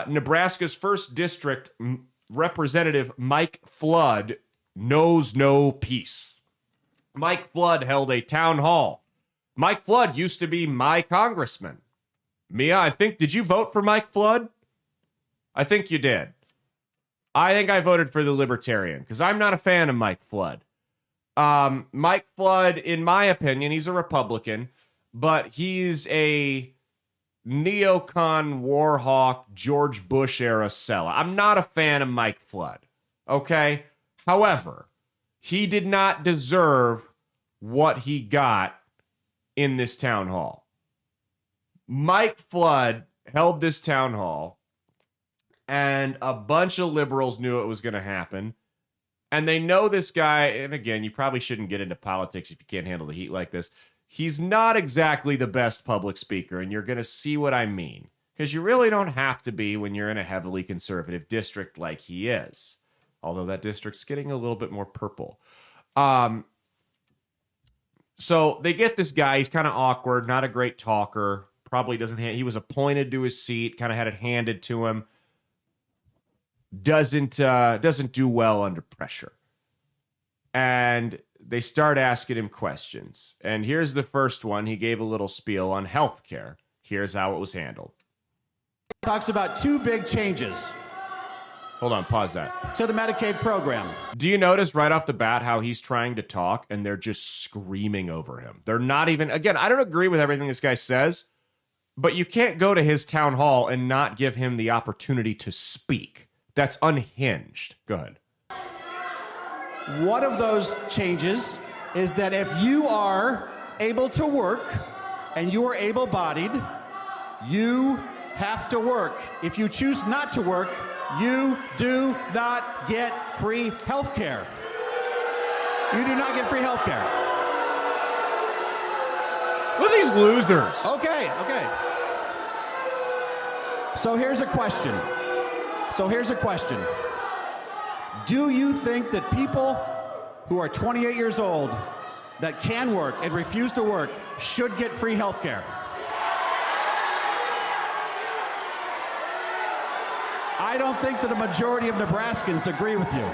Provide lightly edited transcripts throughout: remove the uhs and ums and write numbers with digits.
Nebraska's first district representative, Mike Flood, knows no peace. Mike Flood held a town hall. Mike Flood used to be my congressman. Mia, I think, did you vote for Mike Flood? I think you did. I think I voted for the Libertarian because I'm not a fan of Mike Flood. Mike Flood, in my opinion, he's a Republican, but he's a neocon, warhawk, George Bush era seller. I'm not a fan of Mike Flood, okay? However, he did not deserve what he got in this town hall. Mike Flood held this town hall, and a bunch of liberals knew it was going to happen. And they know this guy, and again, you probably shouldn't get into politics if you can't handle the heat like this. He's not exactly the best public speaker, and you're going to see what I mean. Because you really don't have to be when you're in a heavily conservative district like he is. Although that district's getting a little bit more purple. So they get this guy. He's kind of awkward, not a great talker. Probably doesn't. He was appointed to his seat, kind of had it handed to him. Doesn't do well under pressure. And they start asking him questions. And here's the first one. He gave a little spiel on healthcare. Here's how it was handled. Talks about two big changes. Hold on, pause that. To the Medicaid program. Do you notice right off the bat how he's trying to talk and they're just screaming over him? They're not even, again, I don't agree with everything this guy says, but you can't go to his town hall and not give him the opportunity to speak. That's unhinged. Go ahead. One of those changes is that if you are able to work and you are able-bodied, you have to work. If you choose not to work, you do not get free health care. You do not get free health care. Look at these losers. Okay. So here's a question. Do you think that people who are 28 years old that can work and refuse to work should get free health care? I don't think that a majority of Nebraskans agree with you.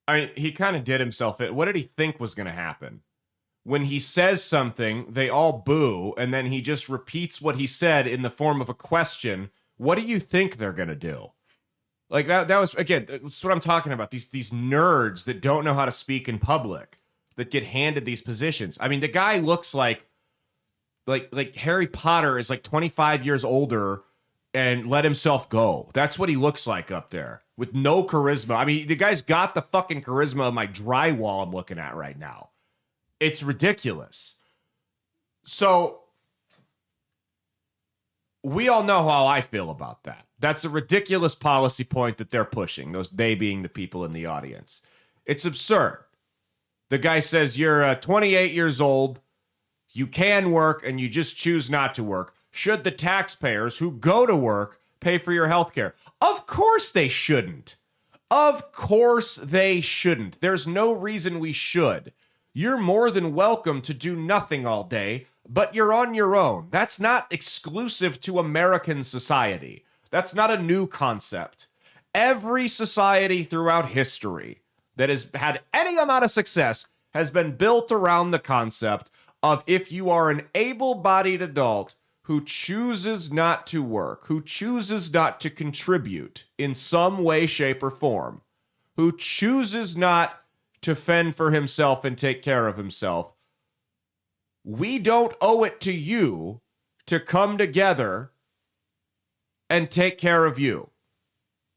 I mean, he kind of did himself in. What did he think was going to happen? When he says something, they all boo, and then he just repeats what he said in the form of a question. What do you think they're going to do? Like that was, again, that's what I'm talking about. These nerds that don't know how to speak in public, that get handed these positions. I mean, the guy looks like Harry Potter is like 25 years older and let himself go. That's what he looks like up there with no charisma. I mean, the guy's got the fucking charisma of my drywall I'm looking at right now. It's ridiculous. So we all know how I feel about that. That's a ridiculous policy point that they're pushing, they being the people in the audience. It's absurd. The guy says you're 28 years old, you can work, and you just choose not to work. Should the taxpayers who go to work pay for your health care? Of course they shouldn't. Of course they shouldn't. There's no reason we should. You're more than welcome to do nothing all day, but you're on your own. That's not exclusive to American society. That's not a new concept. Every society throughout history that has had any amount of success has been built around the concept of if you are an able-bodied adult who chooses not to work, who chooses not to contribute in some way, shape, or form, who chooses not to fend for himself and take care of himself, we don't owe it to you to come together and take care of you.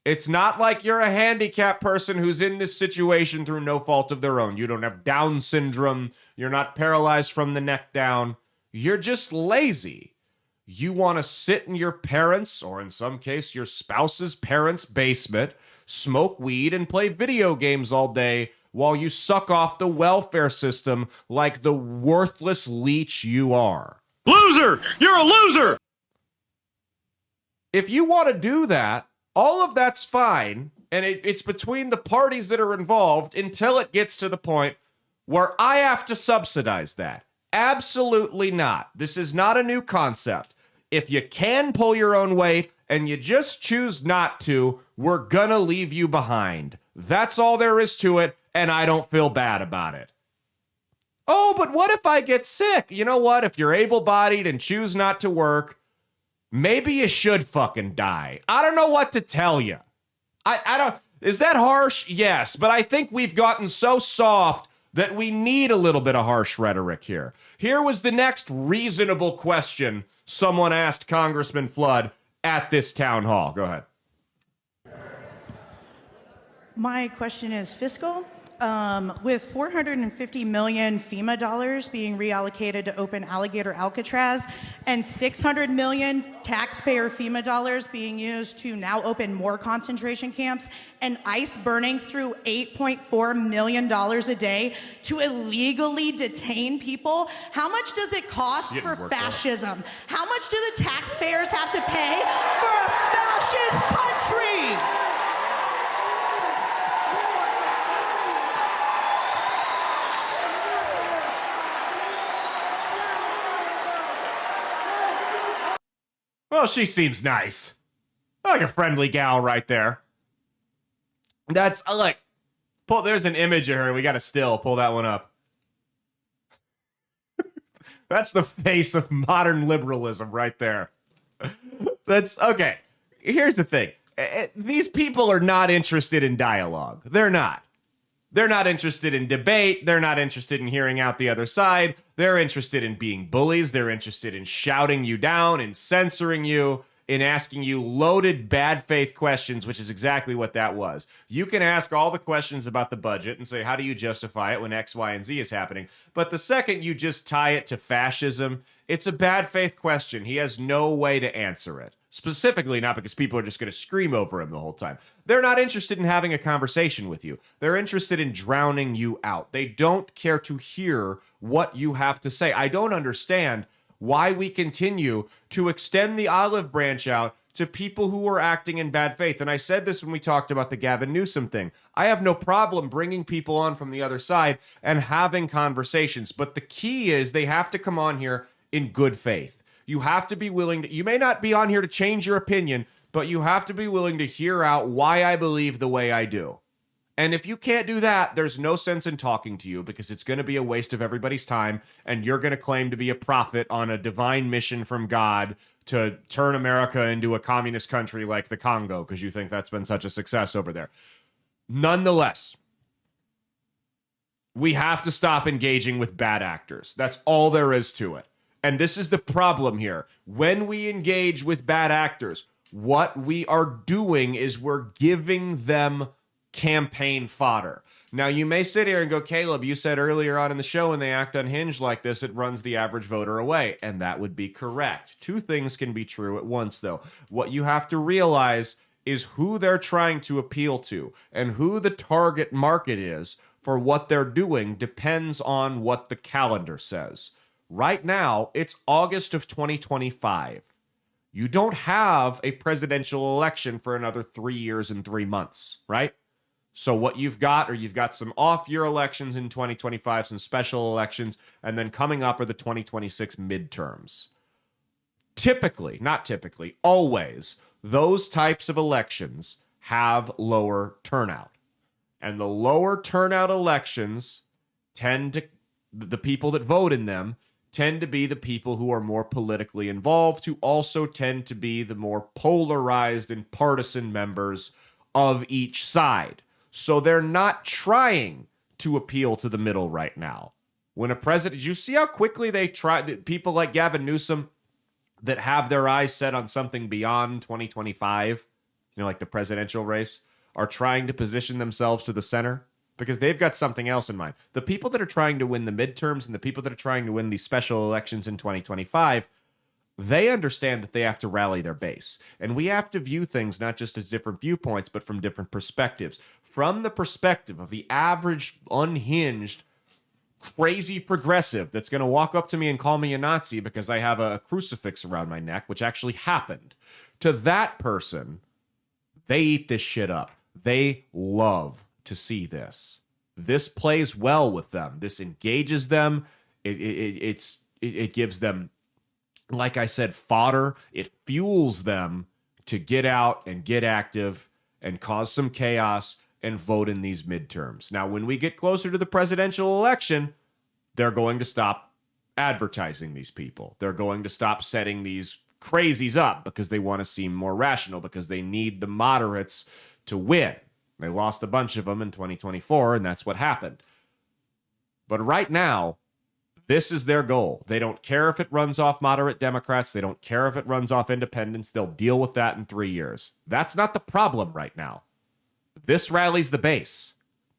It's not like you're a handicapped person who's in this situation through no fault of their own. You don't have Down syndrome. You're not paralyzed from the neck down. You're just lazy. You want to sit in your parents', or in some case, your spouse's parents' basement, smoke weed, and play video games all day while you suck off the welfare system like the worthless leech you are. Loser! You're a loser! If you want to do that, all of that's fine, and it's between the parties that are involved until it gets to the point where I have to subsidize that. Absolutely not. This is not a new concept. If you can pull your own weight and you just choose not to, we're gonna leave you behind. That's all there is to it, and I don't feel bad about it. Oh, but what if I get sick? You know what? If you're able-bodied and choose not to work, maybe you should fucking die. I don't know what to tell you. I don't... Is that harsh? Yes, but I think we've gotten so soft that we need a little bit of harsh rhetoric here. Here was the next reasonable question someone asked Congressman Flood at this town hall. Go ahead. My question is fiscal. With 450 million FEMA dollars being reallocated to open Alligator Alcatraz and 600 million taxpayer FEMA dollars being used to now open more concentration camps and ICE burning through $8.4 million a day to illegally detain people, how much does it cost for fascism? How much do the taxpayers have to pay for a fascist country? Well, she seems nice. Like a friendly gal right there. That's like, there's an image of her. We got a still. Pull that one up. That's the face of modern liberalism right there. That's okay. Here's the thing. These people are not interested in dialogue. They're not. They're not interested in debate. They're not interested in hearing out the other side. They're interested in being bullies. They're interested in shouting you down, in censoring you, in asking you loaded bad faith questions, which is exactly what that was. You can ask all the questions about the budget and say, how do you justify it when X, Y, and Z is happening? But the second you just tie it to fascism, it's a bad faith question. He has no way to answer it. Specifically, not because people are just going to scream over him the whole time. They're not interested in having a conversation with you. They're interested in drowning you out. They don't care to hear what you have to say. I don't understand why we continue to extend the olive branch out to people who are acting in bad faith. And I said this when we talked about the Gavin Newsom thing. I have no problem bringing people on from the other side and having conversations. But the key is they have to come on here in good faith. You have to be willing to, you may not be on here to change your opinion, but you have to be willing to hear out why I believe the way I do. And if you can't do that, there's no sense in talking to you because it's going to be a waste of everybody's time. And you're going to claim to be a prophet on a divine mission from God to turn America into a communist country like the Congo because you think that's been such a success over there. Nonetheless, we have to stop engaging with bad actors. That's all there is to it. And this is the problem here. When we engage with bad actors, what we are doing is we're giving them campaign fodder. Now, you may sit here and go, Caleb, you said earlier on in the show when they act unhinged like this, it runs the average voter away. And that would be correct. Two things can be true at once, though. What you have to realize is who they're trying to appeal to and who the target market is for what they're doing depends on what the calendar says. Right now, it's August of 2025. You don't have a presidential election for another 3 years and 3 months, right? So what you've got some off-year elections in 2025, some special elections, and then coming up are the 2026 midterms. Typically, not typically, always, those types of elections have lower turnout. And the lower turnout elections tend to, the people that vote in them tend to be the people who are more politically involved, who also tend to be the more polarized and partisan members of each side. So they're not trying to appeal to the middle right now. When a president, did you see how quickly they tried, people like Gavin Newsom that have their eyes set on something beyond 2025, like the presidential race, are trying to position themselves to the center? Because they've got something else in mind. The people that are trying to win the midterms and the people that are trying to win these special elections in 2025, they understand that they have to rally their base. And we have to view things not just as different viewpoints, but from different perspectives. From the perspective of the average, unhinged, crazy progressive that's going to walk up to me and call me a Nazi because I have a crucifix around my neck, which actually happened. To that person, they eat this shit up. They love to see this. This plays well with them. This engages them. It gives them, like I said, fodder. It fuels them to get out and get active and cause some chaos and vote in these midterms. Now, when we get closer to the presidential election, they're going to stop advertising these people. They're going to stop setting these crazies up because they want to seem more rational, because they need the moderates to win. They lost a bunch of them in 2024, and that's what happened. But right now, this is their goal. They don't care if it runs off moderate Democrats. They don't care if it runs off independents. They'll deal with that in 3 years. That's not the problem right now. This rallies the base.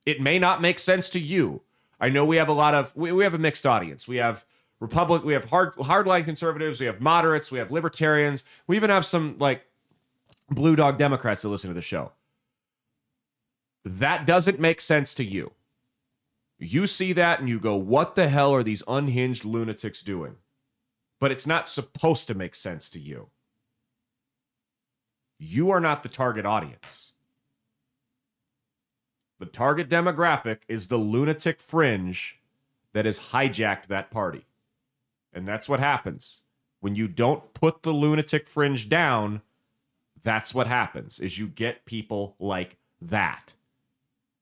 It may not make sense to you. I know we have we have a mixed audience. We have we have hardline conservatives, we have moderates, we have libertarians. We even have some like blue dog Democrats that listen to the show. That doesn't make sense to you. You see that and you go, what the hell are these unhinged lunatics doing? But it's not supposed to make sense to you. You are not the target audience. The target demographic is the lunatic fringe that has hijacked that party. And that's what happens. When you don't put the lunatic fringe down, that's what happens, is you get people like that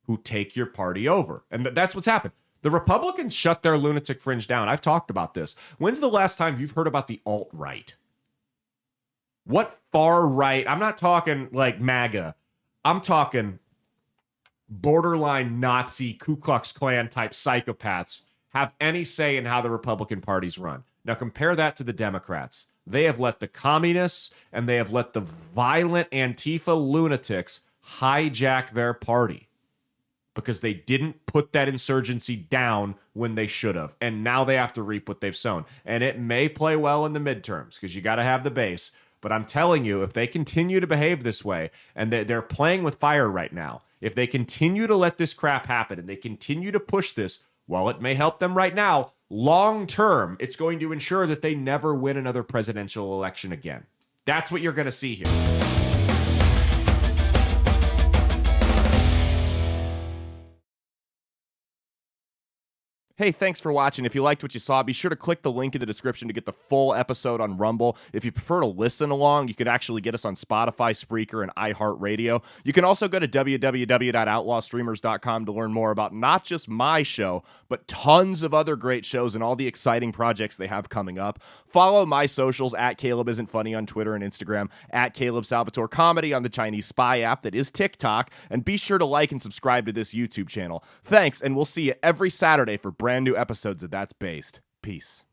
who take your party over. And that's what's happened. The Republicans shut their lunatic fringe down. I've talked about this. When's the last time you've heard about the alt-right? What far right? I'm not talking like MAGA. I'm talking borderline Nazi, Ku Klux Klan type psychopaths have any say in how the Republican Party's run. Now compare that to the Democrats. They have let the communists and they have let the violent Antifa lunatics hijack their party because they didn't put that insurgency down when they should have. And now they have to reap what they've sown. And it may play well in the midterms because you got to have the base. But I'm telling you, if they continue to behave this way, and they're playing with fire right now, if they continue to let this crap happen and they continue to push this, while it may help them right now, long term, it's going to ensure that they never win another presidential election again. That's what you're going to see here. Hey, thanks for watching. If you liked what you saw, be sure to click the link in the description to get the full episode on Rumble. If you prefer to listen along, you could actually get us on Spotify, Spreaker, and iHeartRadio. You can also go to www.outlawstreamers.com to learn more about not just my show, but tons of other great shows and all the exciting projects they have coming up. Follow my socials at Caleb Isn't Funny on Twitter and Instagram, at Caleb Salvatore Comedy on the Chinese Spy app that is TikTok, and be sure to like and subscribe to this YouTube channel. Thanks, and we'll see you every Saturday for brand new episodes of That's Based. Peace.